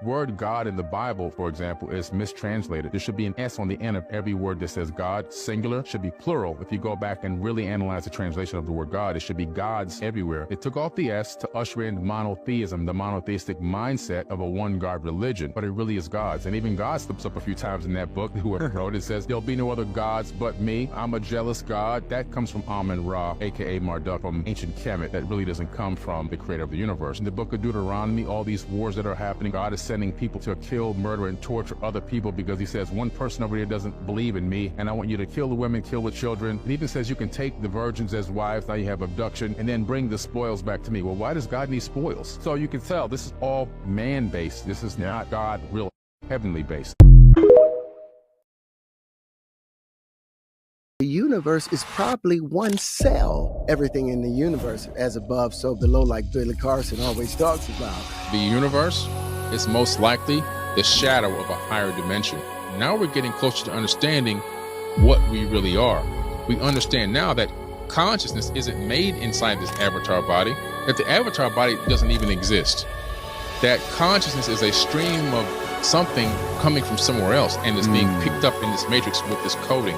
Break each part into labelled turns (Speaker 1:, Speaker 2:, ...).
Speaker 1: Word God in the Bible, for example, is mistranslated. There should be an S on the end of every word that says God. Singular should be plural. If you go back and really analyze the translation of the word God, it should be gods everywhere. It took off the S to usher in monotheism, the monotheistic mindset of a one God religion, but it really is God's. And even God slips up a few times in that book. Whoever wrote it says, there'll be no other gods but me. I'm a jealous God. That comes from Amun-Ra, aka Marduk, from ancient Kemet. That really doesn't come from the creator of the universe. In the book of Deuteronomy, all these wars that are happening, God is sending people to kill, murder, and torture other people because he says, one person over here doesn't believe in me, and I want you to kill the women, kill the children. It even says you can take the virgins as wives, now you have abduction, and then bring the spoils back to me. Well, why does God need spoils? So you can tell this is all man-based. This is not God, real heavenly based.
Speaker 2: The universe is probably one cell. Everything in the universe, as above, so below, like Billy Carson always talks about.
Speaker 3: The universe is most likely the shadow of a higher dimension. Now we're getting closer to understanding what we really are. We understand now that consciousness isn't made inside this avatar body, that the avatar body doesn't even exist, that consciousness is a stream of something coming from somewhere else and is being picked up in this matrix with this coding.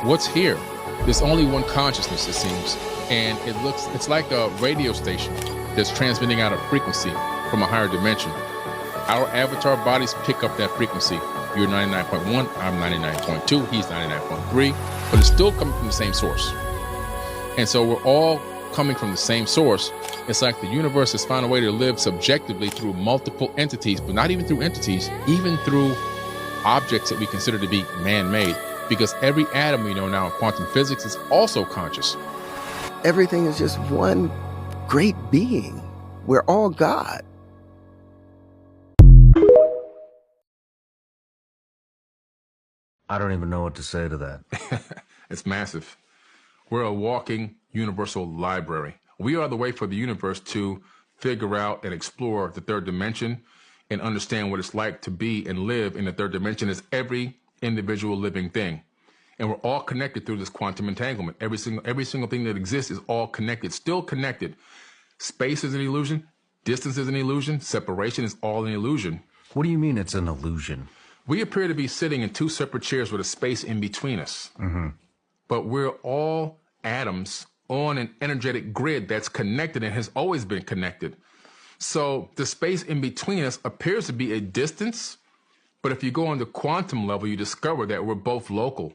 Speaker 3: What's here? There's only one consciousness, it seems, and it's like a radio station that's transmitting out a frequency from a higher dimension. Our avatar bodies pick up that frequency. You're 99.1, I'm 99.2, he's 99.3, but it's still coming from the same source. And so we're all coming from the same source. It's like the universe has found a way to live subjectively through multiple entities, but not even through entities, even through objects that we consider to be man-made, because every atom we know now in quantum physics is also conscious.
Speaker 2: Everything is just one great being. We're all God.
Speaker 4: I don't even know what to say to that.
Speaker 1: It's massive. We're a walking universal library. We are the way for the universe to figure out and explore the third dimension and understand what it's like to be and live in the third dimension as every individual living thing. And we're all connected through this quantum entanglement. Every single thing that exists is all connected, still connected. Space is an illusion. Distance is an illusion. Separation is all an illusion.
Speaker 4: What do you mean it's an illusion?
Speaker 1: We appear to be sitting in two separate chairs with a space in between us. But we're all atoms on an energetic grid that's connected and has always been connected. So the space in between us appears to be a distance, but if you go on the quantum level, you discover that we're both local.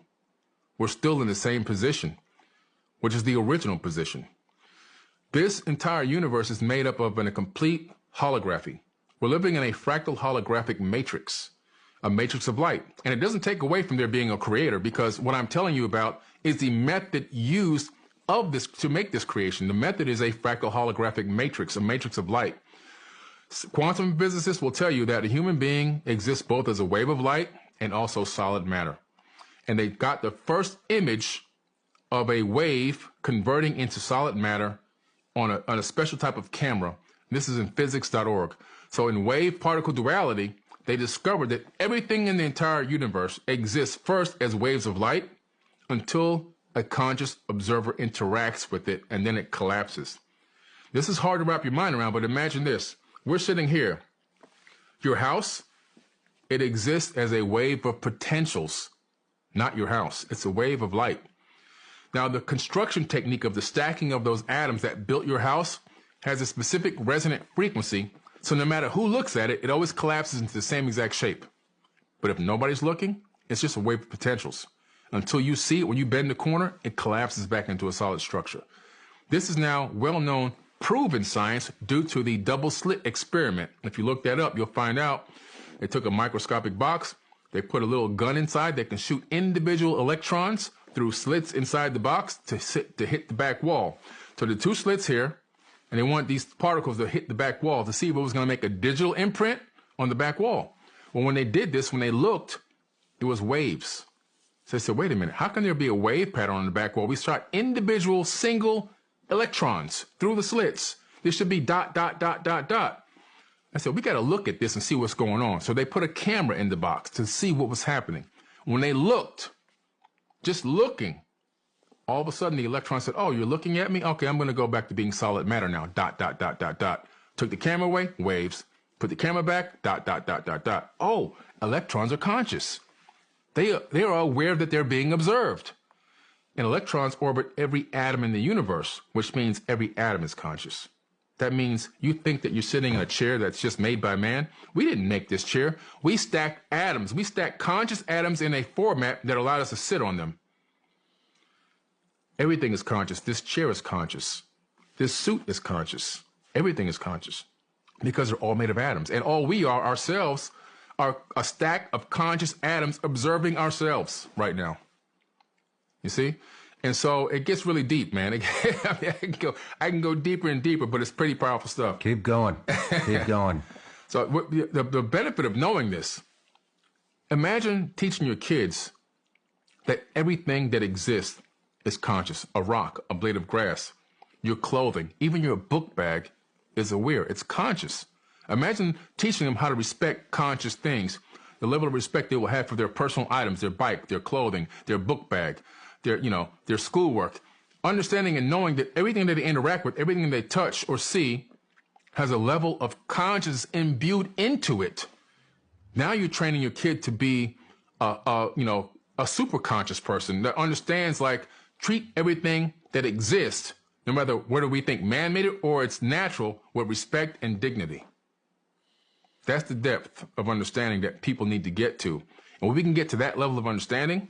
Speaker 1: We're still in the same position, which is the original position. This entire universe is made up of a complete holography. We're living in a fractal holographic matrix, a matrix of light. And it doesn't take away from there being a creator, because what I'm telling you about is the method used of this to make this creation. The method is a fractal holographic matrix, a matrix of light. Quantum physicists will tell you that a human being exists both as a wave of light and also solid matter. And they got the first image of a wave converting into solid matter on a special type of camera. This is in physics.org. So in wave particle duality, they discovered that everything in the entire universe exists first as waves of light until a conscious observer interacts with it, and then it collapses. This is hard to wrap your mind around, but imagine this. We're sitting here. Your house, it exists as a wave of potentials, not your house. It's a wave of light. Now, the construction technique of the stacking of those atoms that built your house has a specific resonant frequency, so no matter who looks at it, it always collapses into the same exact shape. But if nobody's looking, it's just a wave of potentials. Until you see it, when you bend the corner, it collapses back into a solid structure. This is now well-known, proven science due to the double slit experiment. If you look that up, you'll find out they took a microscopic box, they put a little gun inside that can shoot individual electrons through slits inside the box to hit the back wall. So the two slits here, and they want these particles to hit the back wall to see what was going to make a digital imprint on the back wall. Well, when they did this, when they looked, it was waves. So they said, wait a minute, how can there be a wave pattern on the back wall? We shot individual single electrons through the slits. There should be dot, dot, dot, dot, dot. I said, we got to look at this and see what's going on. So they put a camera in the box to see what was happening. When they looked, just looking, all of a sudden the electron said, oh, you're looking at me? Okay, I'm going to go back to being solid matter now. Dot, dot, dot, dot, dot. Took the camera away, waves. Put the camera back, ... Oh, electrons are conscious. They are aware that they're being observed. And electrons orbit every atom in the universe, which means every atom is conscious. That means you think that you're sitting in a chair that's just made by man. We didn't make this chair. We stacked atoms. We stacked conscious atoms in a format that allowed us to sit on them. Everything is conscious. This chair is conscious. This suit is conscious. Everything is conscious because they're all made of atoms. And all we are ourselves are a stack of conscious atoms observing ourselves right now. You see? And so it gets really deep, man. I can go deeper and deeper, but it's pretty powerful stuff.
Speaker 4: Keep going. Keep going.
Speaker 1: So the benefit of knowing this, imagine teaching your kids that everything that exists is conscious. A rock, a blade of grass, your clothing, even your book bag is aware. It's conscious. Imagine teaching them how to respect conscious things, the level of respect they will have for their personal items, their bike, their clothing, their book bag, their schoolwork, understanding and knowing that everything that they interact with, everything they touch or see has a level of consciousness imbued into it. Now you're training your kid to be a super conscious person that understands, like, treat everything that exists, no matter whether we think man made it or it's natural, with respect and dignity. That's the depth of understanding that people need to get to. And when we can get to that level of understanding,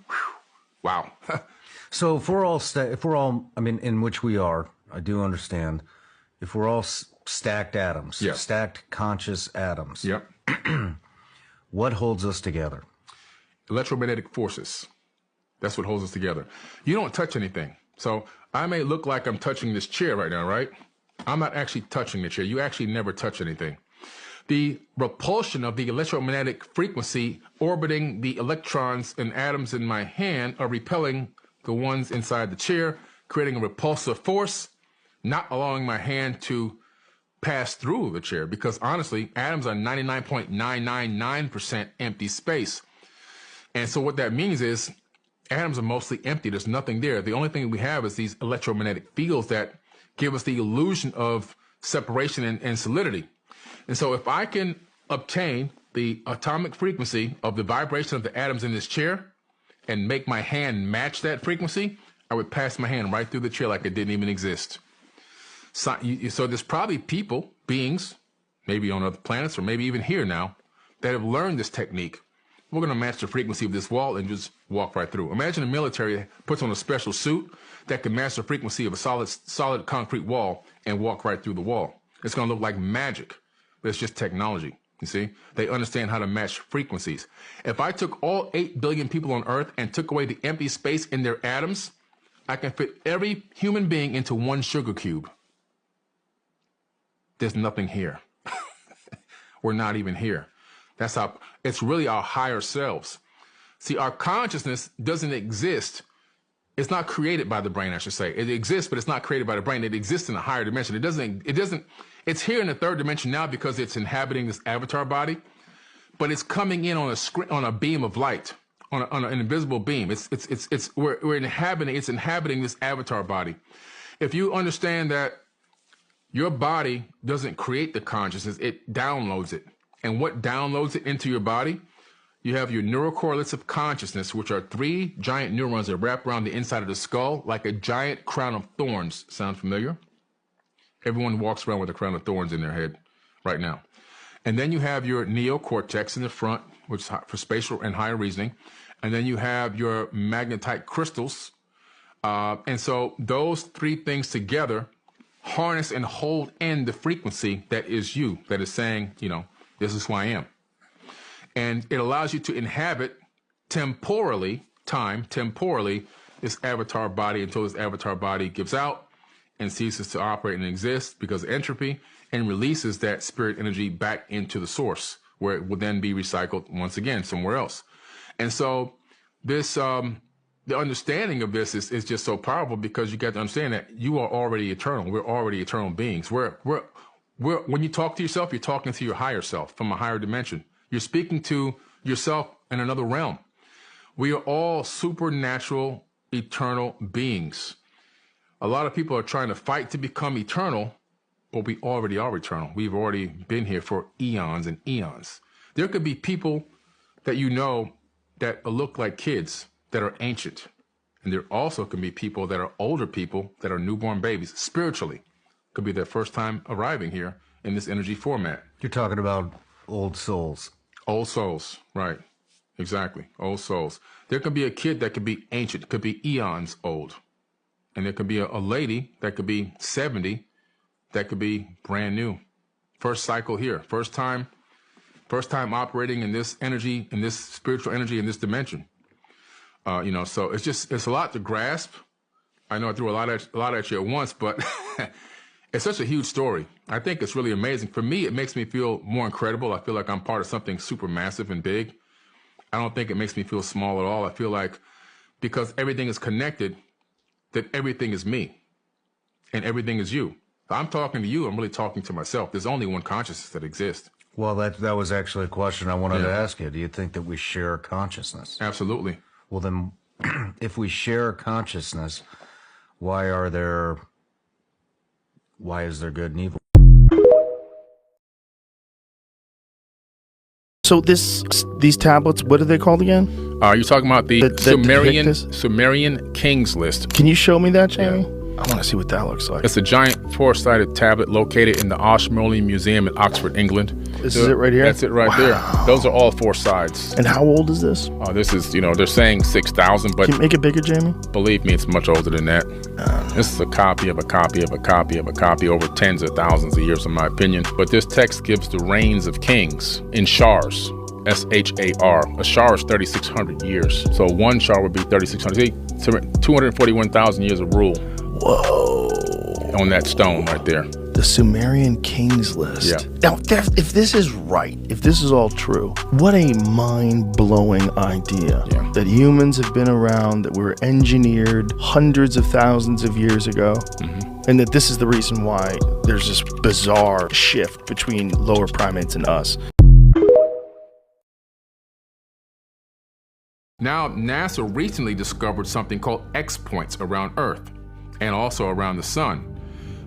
Speaker 1: wow.
Speaker 4: So if we're all, I mean, in which we are, I do understand, if we're all stacked atoms,
Speaker 1: yeah.
Speaker 4: Stacked conscious atoms,
Speaker 1: Yep.
Speaker 4: What holds us together?
Speaker 1: Electromagnetic forces. That's what holds us together. You don't touch anything. So I may look like I'm touching this chair right now, right? I'm not actually touching the chair. You actually never touch anything. The repulsion of the electromagnetic frequency orbiting the electrons and atoms in my hand are repelling the ones inside the chair, creating a repulsive force, not allowing my hand to pass through the chair, because honestly, atoms are 99.999% empty space. And so what that means is atoms are mostly empty. There's nothing there. The only thing we have is these electromagnetic fields that give us the illusion of separation and solidity. And so if I can obtain the atomic frequency of the vibration of the atoms in this chair and make my hand match that frequency, I would pass my hand right through the chair like it didn't even exist. So there's probably people, beings, maybe on other planets or maybe even here now, that have learned this technique. We're going to match the frequency of this wall and just walk right through. Imagine the military puts on a special suit that can match the frequency of a solid concrete wall and walk right through the wall. It's going to look like magic, but it's just technology. You see, they understand how to match frequencies. If I took all 8 billion people on Earth and took away the empty space in their atoms, I can fit every human being into one sugar cube. There's nothing here. We're not even here. That's how it's really our higher selves. See, our consciousness doesn't exist. It's not created by the brain, I should say. It exists, but it's not created by the brain. It exists in a higher dimension. It's here in the third dimension now because it's inhabiting this avatar body, but it's coming in on a screen, on a beam of light, on an invisible beam. We're inhabiting this avatar body. If you understand that your body doesn't create the consciousness, it downloads it. And what downloads it into your body? You have your neurocorrelates of consciousness, which are 3 giant neurons that wrap around the inside of the skull like a giant crown of thorns. Sound familiar? Everyone walks around with a crown of thorns in their head right now. And then you have your neocortex in the front, which is for spatial and higher reasoning. And then you have your magnetite crystals. And so those 3 things together harness and hold in the frequency that is you, that is saying, this is who I am. And it allows you to inhabit temporally, this avatar body until this avatar body gives out and ceases to operate and exist because of entropy, and releases that spirit energy back into the source, where it will then be recycled once again somewhere else. And so this, the understanding of this is just so powerful, because you got to understand that you are already eternal. We're already eternal beings. When you talk to yourself, you're talking to your higher self from a higher dimension. You're speaking to yourself in another realm. We are all supernatural, eternal beings. A lot of people are trying to fight to become eternal But we already are eternal. We've already been here for eons and eons. There could be people that you know that look like kids that are ancient. And there also can be people that are older people that are newborn babies, spiritually. Could be their first time arriving here in this energy format.
Speaker 4: You're talking about old souls.
Speaker 1: Old souls, right. Exactly, old souls. There could be a kid that could be ancient, could be eons old. And there could be a lady that could be 70, that could be brand new. First cycle here, first time operating in this energy, in this spiritual energy, in this dimension. So it's a lot to grasp. I know I threw a lot at you at once, but it's such a huge story. I think it's really amazing. For me, it makes me feel more incredible. I feel like I'm part of something super massive and big. I don't think it makes me feel small at all. I feel like because everything is connected, that everything is me and everything is you. If I'm talking to you, I'm really talking to myself. There's only one consciousness that exists.
Speaker 4: Well, that was actually a question I wanted to ask you. Do you think that we share consciousness?
Speaker 1: Absolutely.
Speaker 4: Well, then, if we share consciousness, why is there good and evil?
Speaker 5: So these tablets, what are they called again?
Speaker 1: You're talking about the
Speaker 5: depict
Speaker 1: Sumerian Kings list.
Speaker 5: Can you show me that, Jamie? Yeah. I want to see what that looks like.
Speaker 1: It's a giant four-sided tablet located in the Ashmolean Museum in Oxford, England.
Speaker 5: This is it right here?
Speaker 1: That's it right there. Those are all four sides.
Speaker 5: And how old is this?
Speaker 1: This is, they're saying 6,000, but...
Speaker 5: Can you make it bigger, Jamie?
Speaker 1: Believe me, it's much older than that. This is a copy of a copy of a copy of a copy over tens of thousands of years, in my opinion. But this text gives the reigns of kings in shars. S-H-A-R. A shar is 3,600 years. So one shar would be 3,600. See, 241,000 years of rule.
Speaker 5: Whoa.
Speaker 1: On that stone right there.
Speaker 5: The Sumerian Kings list.
Speaker 1: Yeah.
Speaker 5: Now, if this is right, if this is all true, what a mind-blowing idea.
Speaker 1: Yeah.
Speaker 5: That humans have been around, that were engineered hundreds of thousands of years ago, and that this is the reason why there's this bizarre shift between lower primates and us.
Speaker 1: Now, NASA recently discovered something called X points around Earth and also around the sun.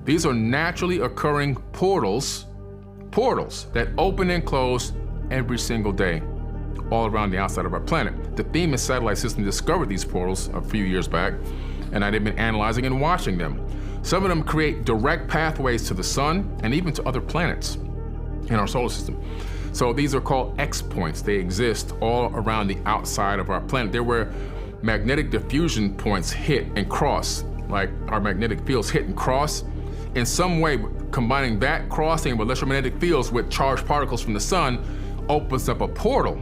Speaker 1: These are naturally occurring portals that open and close every single day, all around the outside of our planet. The Themis satellite system discovered these portals a few years back, and I've been analyzing and watching them. Some of them create direct pathways to the sun and even to other planets in our solar system. So these are called X points. They exist all around the outside of our planet. They're where magnetic diffusion points hit and cross, like our magnetic fields hit and cross. In some way, combining that crossing of electromagnetic fields with charged particles from the sun opens up a portal